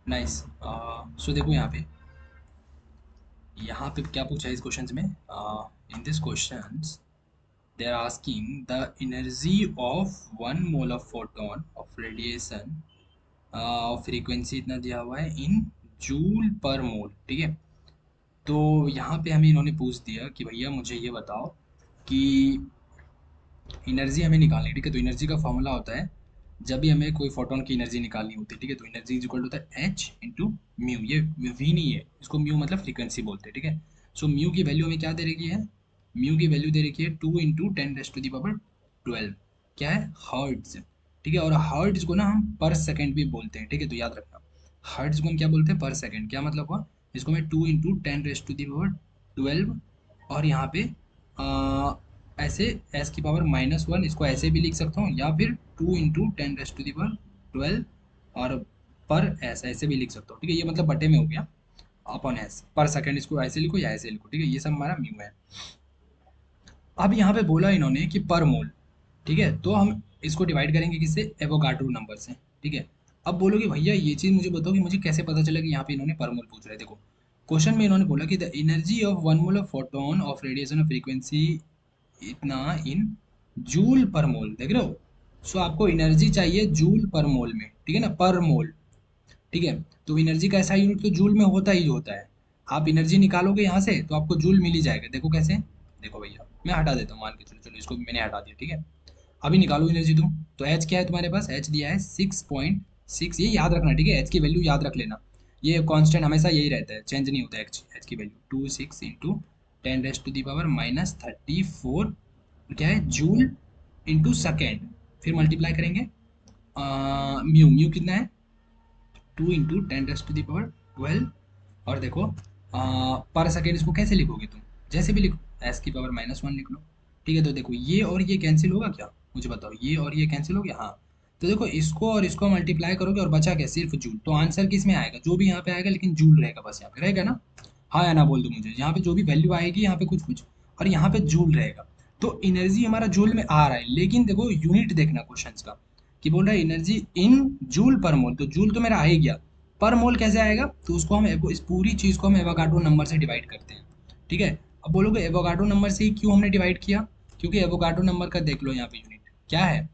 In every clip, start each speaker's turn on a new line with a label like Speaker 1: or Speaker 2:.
Speaker 1: Nice. सो देखो यहाँ पे क्या पूछा है इस क्वेश्चन में। In this question they are asking the energy of one mole of photon of radiation frequency इतना दिया हुआ है इन जूल पर मोल, ठीक है। तो यहाँ पे हमें इन्होंने पूछ दिया कि भैया मुझे ये बताओ कि एनर्जी हमें निकालनी है, ठीक है। तो एनर्जी का फॉर्मूला होता है जब भी हमें कोई फोटोन की एनर्जी निकालनी होती है, ठीक है। तो एनर्जी इज इक्वल टू होता है एच इंटू म्यू। ये वी नहीं है, इसको म्यू मतलब फ्रीक्वेंसी बोलते हैं, ठीक है। सो म्यू की वैल्यू हमें क्या दे रखी है? म्यू की वैल्यू दे रखी है 2 × 10⁻12। क्या है? हर्ट्ज, ठीक है। और हर्ट्ज को ना हम पर सेकेंड भी बोलते हैं, ठीक है। तो याद रखना, हर्ट्ज को हम क्या बोलते हैं? पर सेकेंड। क्या मतलब हुआ? इसको मैं 2 × 10⁻12 और यहाँ पे ऐसे एस की पावर -1 इसको ऐसे भी लिख सकता हूँ, या फिर 2 × 10⁻12 और पर एस ऐसे भी लिख सकता हूँ, ठीक है। ये मतलब बटे में हो गया अपॉन एस पर सेकंड। इसको ऐसे लिखो या ऐसे लिखो, ठीक है। ये सब हमारा म्यू है। अब यहाँ पे बोला इन्होंने कि पर मोल, ठीक है। तो हम इसको डिवाइड करेंगे किससे? एवोगाड्रो नंबर से, ठीक है। अब बोलोगे भैया ये चीज़ मुझे बताओ कि मुझे कैसे पता चला कि यहाँ पे इन्होंने पर मोल पूछ रहे हैं। देखो क्वेश्चन में इन्होंने बोला कि the energy of one mole of photon of radiation of frequency इतना इन जूल पर मोल, देख रहे हो। सो आपको एनर्जी चाहिए जूल पर मोल में, ठीक है ना, पर मोल, ठीक है। तो एनर्जी का ऐसा यूनिट तो जूल में होता ही होता है। आप एनर्जी निकालोगे यहाँ से तो आपको जूल मिल ही जाएगा। देखो कैसे, देखो भैया मैं हटा देता हूँ, मान के चलो, चलो इसको मैंने हटा दिया, ठीक है। अभी निकालो एनर्जी तुम। तो एच क्या है तुम्हारे पास? एच दिया है 6.6। ये याद रखना, ठीक है। एच की वैल्यू याद रख लेना। ये कांस्टेंट हमेशा यही रहता है, चेंज नहीं होता है। एच की वैल्यू 26 × 10⁻34 क्या है? Joule into second. फिर मल्टीप्लाई करेंगे म्यू। म्यू कितना है? 2 × 10⁻12। और देखो पर सेकेंड इसको कैसे लिखोगे तुम? जैसे भी लिखो, एस की पावर -1 लिख लो, ठीक है। तो देखो ये और ये कैंसिल होगा क्या? मुझे बताओ, ये और ये कैंसिल हो गया? हाँ। तो देखो इसको और इसको मल्टीप्लाई करोगे और बचा क्या? सिर्फ जूल। तो आंसर किस में आएगा? जो भी यहाँ पे आएगा, लेकिन जूल रहेगा बस, यहाँ पे रहेगा ना। हाँ या ना बोल दो मुझे। यहाँ पे जो भी वैल्यू आएगी यहाँ पे कुछ कुछ, और यहाँ पे जूल रहेगा। तो एनर्जी हमारा जूल में आ रहा है, लेकिन देखो यूनिट देखना क्वेश्चन का कि बोल रहा है एनर्जी इन जूल पर मोल। तो जूल तो मेरा आ ही गया, पर मोल कैसे आएगा? तो उसको हम इस पूरी चीज़ को हम एवोगाड्रो नंबर से डिवाइड करते हैं, ठीक है। अब बोलोगे एवोगाड्रो नंबर से ही क्यों हमने डिवाइड किया? क्योंकि एवोगाड्रो नंबर का देख लो यहाँ पे यूनिट क्या है।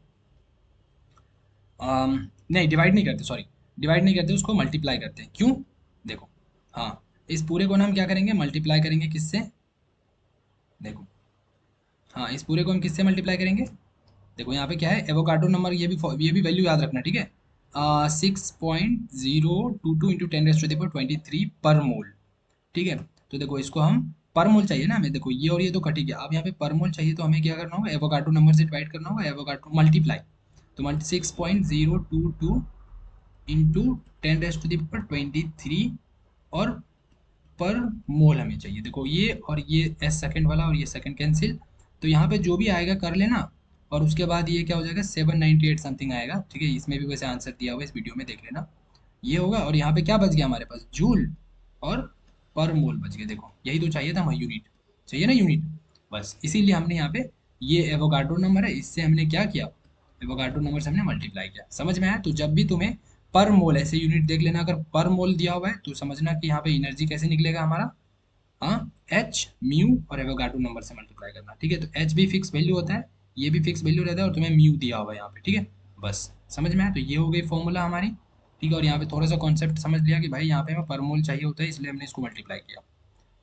Speaker 1: नहीं डिवाइड नहीं करते, सॉरी, डिवाइड नहीं करते, उसको मल्टीप्लाई करते हैं। क्यों? देखो, हाँ, इस पूरे को ना हम क्या करेंगे? मल्टीप्लाई करेंगे किससे? देखो, हाँ, इस पूरे को हम किससे मल्टीप्लाई करेंगे? देखो यहाँ पे क्या है? एवोगाड्रो नंबर, ये भी वैल्यू याद रखना, ठीक है। 6.022 × 10⁻23 पर मोल, ठीक है। तो देखो इसको हम पर मोल चाहिए ना हमें। देखो ये और ये तो कट ही गया। अब यहाँ पे पर मोल चाहिए तो हमें क्या करना होगा? एवोगाड्रो नंबर से डिवाइड करना होगा। एवोगाड्रो मल्टीप्लाई, तो 6.022 इंटू 10⁻23 और पर मोल हमें चाहिए। देखो ये और ये एस सेकंड वाला और ये सेकंड कैंसिल, तो यहाँ पे जो भी आएगा कर लेना। और उसके बाद ये क्या हो जाएगा? 798 समथिंग आएगा, ठीक है। इसमें भी वैसे आंसर दिया हुआ है, इस वीडियो में देख लेना। ये होगा, और यहाँ पे क्या बच गया हमारे पास? जूल और पर मोल बच गए। देखो यही तो चाहिए था हमें, यूनिट चाहिए ना, यूनिट। बस इसीलिए हमने यहाँ पे ये एवोगाड्रो नंबर है, इससे हमने क्या किया? एवोगाड्रो नंबर से हमने मल्टीप्लाई किया। समझ में आया? तो जब भी तुम्हें पर मोल ऐसे यूनिट देख लेना, अगर पर मोल दिया हुआ है तो समझना कि यहाँ पे एनर्जी कैसे निकलेगा हमारा। हाँ, एच म्यू और एवोगाड्रो नंबर से मल्टीप्लाई करना, ठीक है। तो एच भी फिक्स वैल्यू होता है, ये भी फिक्स वैल्यू रहता है, और तुम्हें म्यू दिया हुआ है यहाँ पे, ठीक है। बस समझ में आया? तो ये हो गई फॉर्मूला हमारी, ठीक है। और यहाँ पे थोड़ा सा कॉन्सेप्ट समझ लिया कि भाई यहाँ पे हमें पर मोल चाहिए होता है, इसलिए हमने इसको मल्टीप्लाई किया।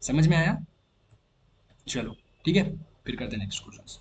Speaker 1: समझ में आया? चलो ठीक है, फिर करते हैं नेक्स्ट क्वेश्चन।